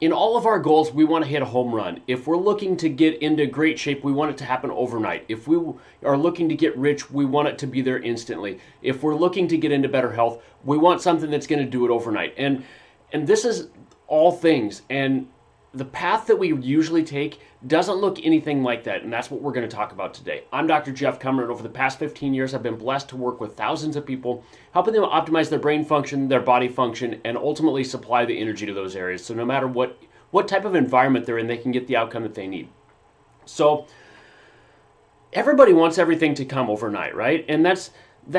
in all of our goals, we want to hit a home run. If we're looking to get into great shape, we want it to happen overnight. If we are looking to get rich, we want it to be there instantly. If we're looking to get into better health, we want something that's going to do it overnight. And this is all things. And the path that we usually take doesn't look anything like that, and that's what we're going to talk about today. I'm Dr. Jeff Cumro, and over the past 15 years, I've been blessed to work with thousands of people, helping them optimize their brain function, their body function, and ultimately supply the energy to those areas. So no matter what type of environment they're in, they can get the outcome that they need. So everybody wants everything to come overnight, right? And that's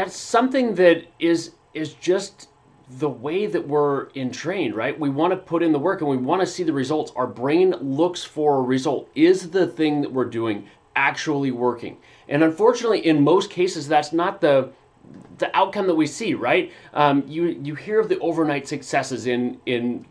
something that is just the way that we're entrained, right? We want to put in the work and we want to see the results. Our brain looks for a result. Is the thing that we're doing actually working? And unfortunately, in most cases, that's not the outcome that we see, right? You hear of the overnight successes in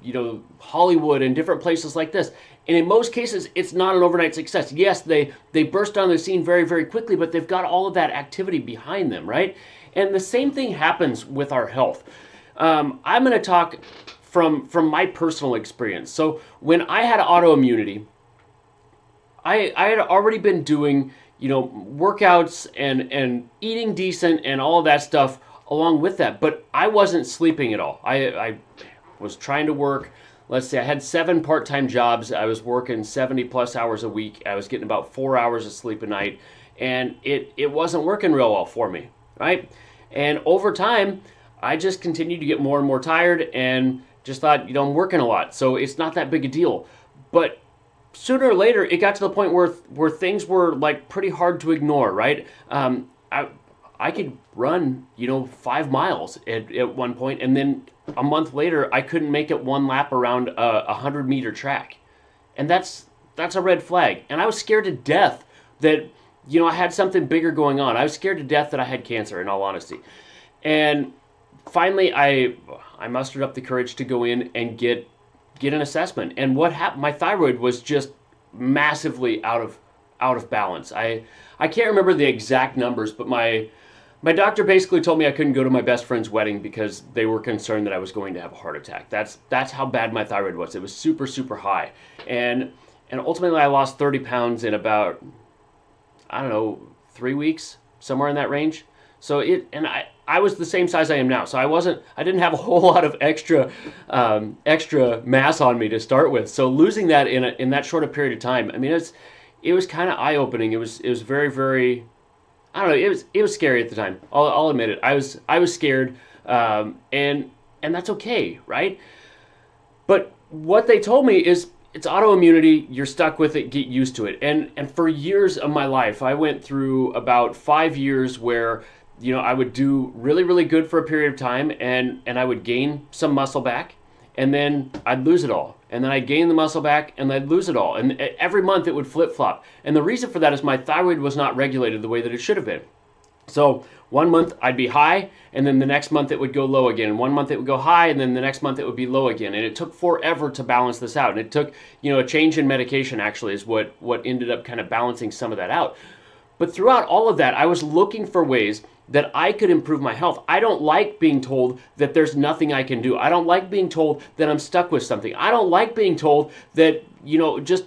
Hollywood and different places like this. And in most cases, it's not an overnight success. Yes, they burst on the scene very, very quickly, but they've got all of that activity behind them, right? And the same thing happens with our health. I'm going to talk from my personal experience. So when I had autoimmunity, I had already been doing workouts and eating decent and all of that stuff along with that, but I wasn't sleeping at all. I was trying to work. Let's say I had 7 part-time jobs. I was working 70 plus hours a week. I was getting about 4 hours of sleep a night, and it wasn't working real well for me, right? And over time, I just continued to get more and more tired and just thought, I'm working a lot, so it's not that big a deal. But sooner or later, it got to the point where things were like pretty hard to ignore, right? I could run, 5 miles at one point, and then a month later, I couldn't make it one lap around a 100-meter track. And that's a red flag. And I was scared to death that, I had something bigger going on. I was scared to death that I had cancer, in all honesty. And finally, I mustered up the courage to go in and get an assessment. And what happened? My thyroid was just massively out of balance. I can't remember the exact numbers, but my doctor basically told me I couldn't go to my best friend's wedding because they were concerned that I was going to have a heart attack. That's how bad my thyroid was. It was super, super high. And ultimately I lost 30 pounds in about, 3 weeks, somewhere in that range. So I was the same size I am now. So I didn't have a whole lot of extra mass on me to start with. So losing that in that short a period of time, it was kind of eye-opening. It was very, very, it was scary at the time. I'll admit it. I was scared, and that's okay, right? But what they told me is it's autoimmunity. You're stuck with it. Get used to it. And for years of my life, I went through about 5 years where I would do really, really good for a period of time, and I would gain some muscle back, and then I'd lose it all. And then I'd gain the muscle back, and I'd lose it all. And every month it would flip-flop. And the reason for that is my thyroid was not regulated the way that it should have been. So one month I'd be high, and then the next month it would go low again. And one month it would go high, and then the next month it would be low again. And it took forever to balance this out. And it took, a change in medication actually is what ended up kind of balancing some of that out. But throughout all of that, I was looking for ways that I could improve my health. I don't like being told that there's nothing I can do. I don't like being told that I'm stuck with something. I don't like being told that, just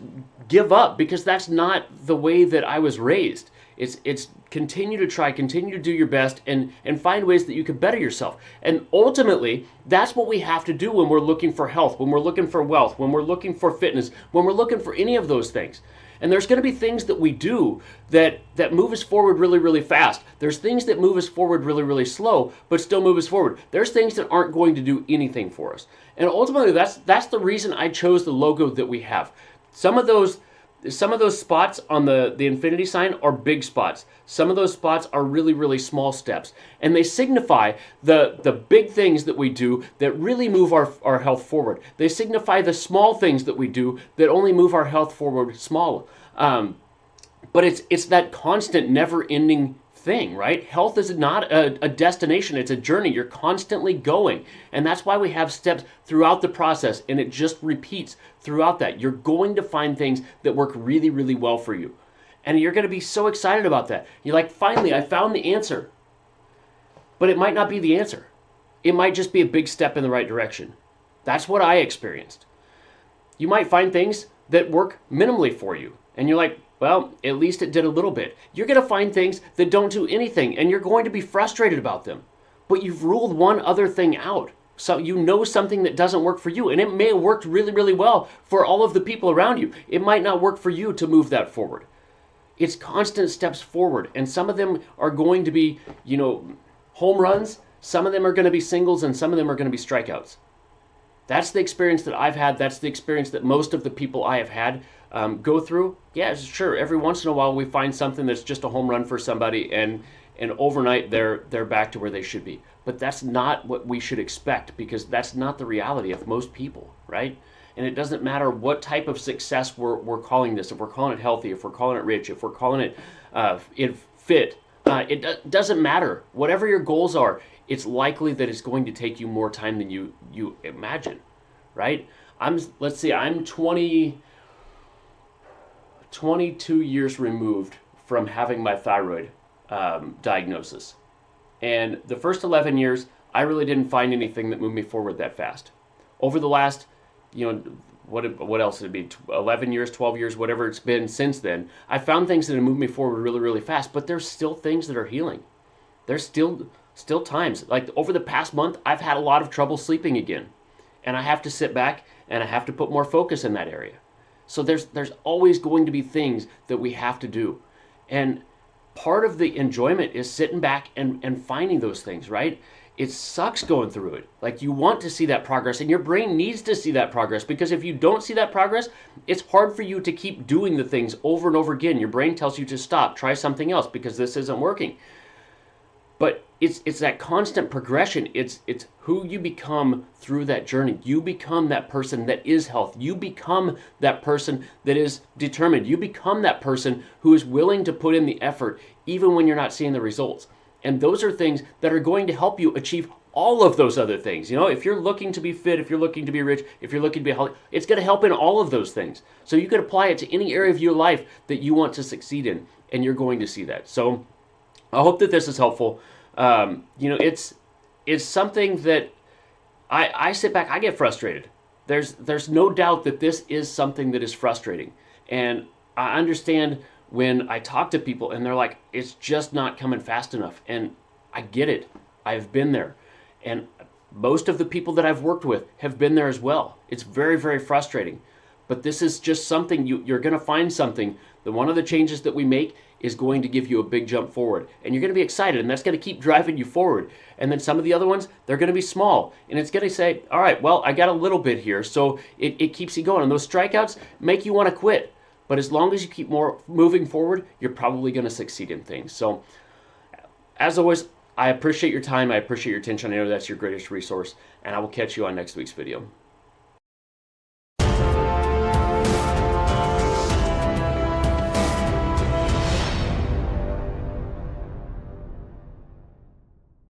give up, because that's not the way that I was raised. It's continue to try, continue to do your best, and find ways that you can better yourself. And ultimately, that's what we have to do when we're looking for health, when we're looking for wealth, when we're looking for fitness, when we're looking for any of those things. And there's going to be things that we do that move us forward really, really fast. There's things that move us forward really, really slow, but still move us forward. There's things that aren't going to do anything for us. And ultimately, that's the reason I chose the logo that we have. Some of those spots on the infinity sign are big spots. Some of those spots are really, really small steps. And they signify the big things that we do that really move our health forward. They signify the small things that we do that only move our health forward small. But it's that constant, never-ending thing, right? Health is not a destination, it's a journey. You're constantly going. And that's why we have steps throughout the process, and it just repeats throughout that. You're going to find things that work really, really well for you. And you're going to be so excited about that. You're like, finally, I found the answer. But it might not be the answer. It might just be a big step in the right direction. That's what I experienced. You might find things that work minimally for you. And you're like, well, at least it did a little bit. You're going to find things that don't do anything, and you're going to be frustrated about them. But you've ruled one other thing out. So you know something that doesn't work for you, and it may have worked really, really well for all of the people around you. It might not work for you to move that forward. It's constant steps forward, and some of them are going to be, home runs. Some of them are going to be singles, and some of them are going to be strikeouts. That's the experience that I've had. That's the experience that most of the people I have had go through. Yeah, sure. Every once in a while, we find something that's just a home run for somebody, and overnight they're back to where they should be. But that's not what we should expect, because that's not the reality of most people, right? And it doesn't matter what type of success we're calling this. If we're calling it healthy, if we're calling it rich, if we're calling it fit, it doesn't matter. Whatever your goals are, it's likely that it's going to take you more time than you imagine, right? I'm 22 years removed from having my thyroid diagnosis. And the first 11 years, I really didn't find anything that moved me forward that fast. Over the last, what else would it be, 11 years, 12 years, whatever it's been since then, I found things that have moved me forward really, really fast, but there's still things that are healing. There's still times, like over the past month, I've had a lot of trouble sleeping again. And I have to sit back and I have to put more focus in that area. So there's always going to be things that we have to do. And part of the enjoyment is sitting back and finding those things, right? It sucks going through it. Like, you want to see that progress, and your brain needs to see that progress, because if you don't see that progress, it's hard for you to keep doing the things over and over again. Your brain tells you to stop, try something else, because this isn't working. But it's that constant progression. It's who you become through that journey. You become that person that is health. You become that person that is determined. You become that person who is willing to put in the effort even when you're not seeing the results. And those are things that are going to help you achieve all of those other things. If you're looking to be fit, if you're looking to be rich, if you're looking to be healthy, it's going to help in all of those things. So you could apply it to any area of your life that you want to succeed in, and you're going to see that. So I hope that this is helpful. It's something that I sit back, I get frustrated. There's no doubt that this is something that is frustrating. And I understand when I talk to people and they're like, it's just not coming fast enough. And I get it. I've been there. And most of the people that I've worked with have been there as well. It's very, very frustrating. But this is just something, you're going to find something that one of the changes that we make is going to give you a big jump forward. And you're going to be excited, and that's going to keep driving you forward. And then some of the other ones, they're going to be small. And it's going to say, all right, well, I got a little bit here. So it keeps you going. And those strikeouts make you want to quit. But as long as you keep moving forward, you're probably going to succeed in things. So as always, I appreciate your time. I appreciate your attention. I know that's your greatest resource. And I will catch you on next week's video.